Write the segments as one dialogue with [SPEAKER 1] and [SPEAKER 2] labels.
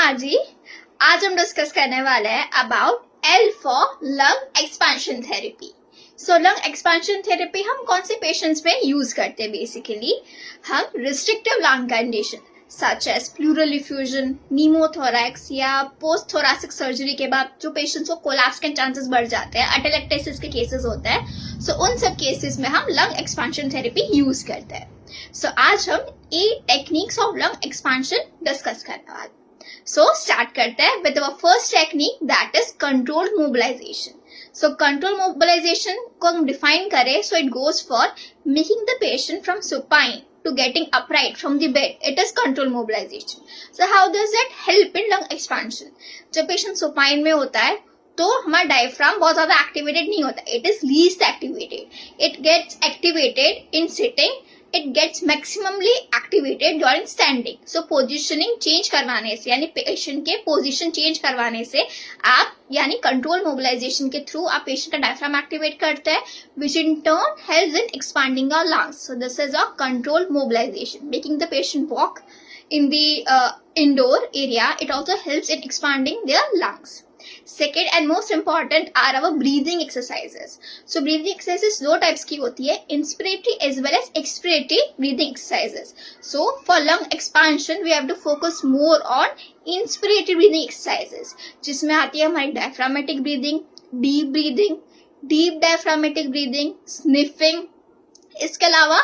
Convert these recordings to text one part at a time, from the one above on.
[SPEAKER 1] कुमार जी। आज हम डिस्कस करने वाले हैं about L for lung expansion therapy. So lung expansion therapy हम कौन से पेशेंट्स में यूज करते हैं? बेसिकली हम restrictive lung condition such as pleural effusion, pneumothorax या पोस्ट थोरैसिक सर्जरी के बाद जो पेशेंट्स को कोलैप्स के चांसेस बढ़ जाते हैं, atelectasis के केसेस होते हैं, सो उन सब केसेस में हम लंग एक्सपेंशन थेरेपी यूज करते हैं। सो आज हम 8 techniques of lung expansion discuss करने वाले। सो स्टार्ट करते हैं with our first technique, that is controlled mobilization. So control mobilization को हम डिफाइन करें, so it goes for making the patient from supine to getting upright from the bed. It is control mobilization. So how does that help in lung expansion? जब patient supine में होता है तो हमारा diaphragm बहुत ज्यादा activated नहीं होता, it is least activated. It gets activated in sitting, it gets maximally activated during standing. So positioning change करवाने से, यानी पेशेंट के पोजिशन चेंज करवाने से आप, यानी कंट्रोल मोबिलाइजेशन के थ्रू आप पेशेंट का डायफ्राम एक्टिवेट करते हैं, which in turn helps in expanding our lungs. So this is a control mobilisation, making the patient walk in the indoor area. It also helps in expanding their lungs. Second and most important are our breathing exercises. So breathing exercises दो types की होती है, inspiratory as well as expiratory breathing exercises. So for lung expansion we have to focus more on inspiratory breathing exercises, जिसमें आती है हमारी diaphragmatic breathing, deep diaphragmatic breathing, sniffing. इसके अलावा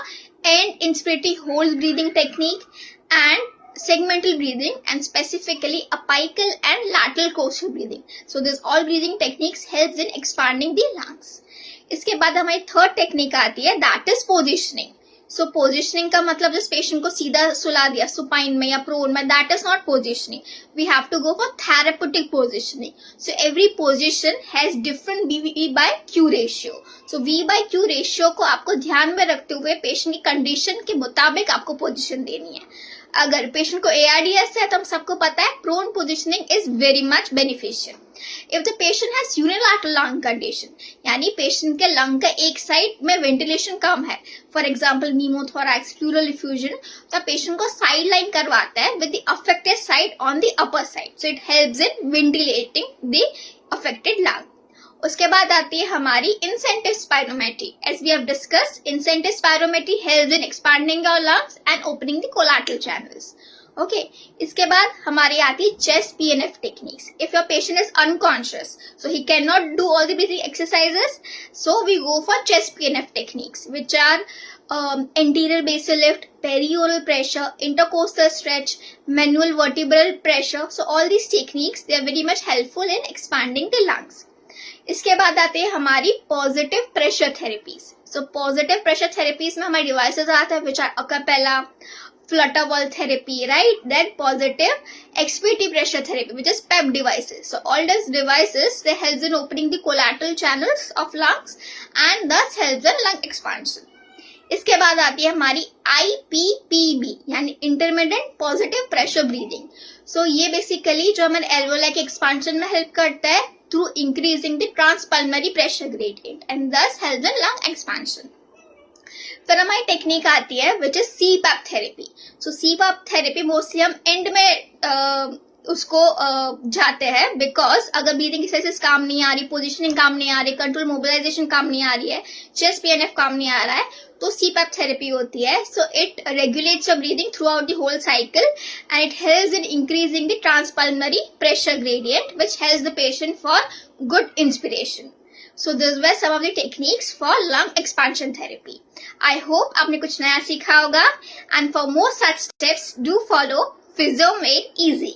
[SPEAKER 1] and inspiratory whole breathing technique and segmental breathing, and specifically apical and lateral coastal breathing. So this all breathing techniques helps in expanding the lungs. इसके बाद हमारी third technique आती है, that is positioning. So positioning का मतलब जिस patient को सीधा सुला दिया सुपाइन में या प्रोन में, that is not positioning. We have to go for therapeutic positioning. So every position has different V by Q ratio. So V by Q ratio को आपको ध्यान में रखते हुए पेशेंट की कंडीशन के मुताबिक आपको पोजीशन देनी है. अगर पेशेंट को ARDS है तो हम सबको पता है prone positioning is very much beneficial. If the patient has unilateral lung condition, यानी पेशेंट के लंग का एक साइड में वेंटिलेशन कम है, for example pneumothorax, pleural effusion, तो पेशेंट को साइड लाइन करवाता है with the affected side on the upper side. So it helps in ventilating the affected lung. उसके बाद आती है हमारी incentive spirometry. As we have discussed, incentive spirometry helps in expanding our lungs and opening the collateral channels. Okay, इसके बाद हमारी आती है chest PNF techniques. If your patient is unconscious, so he can not do all the breathing exercises, so we go for chest PNF techniques which are anterior basal lift, perioral pressure, intercostal stretch, manual vertebral pressure. So all these techniques, they are very much helpful in expanding the lungs. इसके बाद आते हैं हमारी positive pressure therapies. So positive pressure therapies में हमारे devices आते हैं which are acapella, flutter wall therapy, right? Then positive expiratory pressure therapy, which is PEP devices. So all these devices, they help in opening the collateral channels of lungs and thus helps in lung expansion. इसके बाद आती है हमारी IPPB, यानी intermediate positive pressure breathing. सो ये basically जो हमारे alveoli के एक्सपांशन में हेल्प करता है through increasing the transpulmonary pressure gradient and दस हेल्प्स इन लंग एक्सपांशन. फिर हमारी टेक्निक आती है which is CPAP therapy. So CPAP therapy mostly हम एंड में उसको जाते हैं, बिकॉज अगर ब्रीदिंग एक्सरसाइज काम नहीं आ रही, पोजिशनिंग काम नहीं आ रही, कंट्रोल मोबिलाइजेशन काम नहीं आ रही है, चेस्ट PNF काम नहीं आ रहा है, तो CPAP थेरेपी होती है. So it regulates your breathing throughout the whole cycle and it helps in increasing the transpulmonary pressure gradient which helps the patient for good inspiration. So these were some of the techniques for lung expansion therapy. I hope आपने कुछ नया सीखा होगा, and for more such tips do follow Physio Made Easy.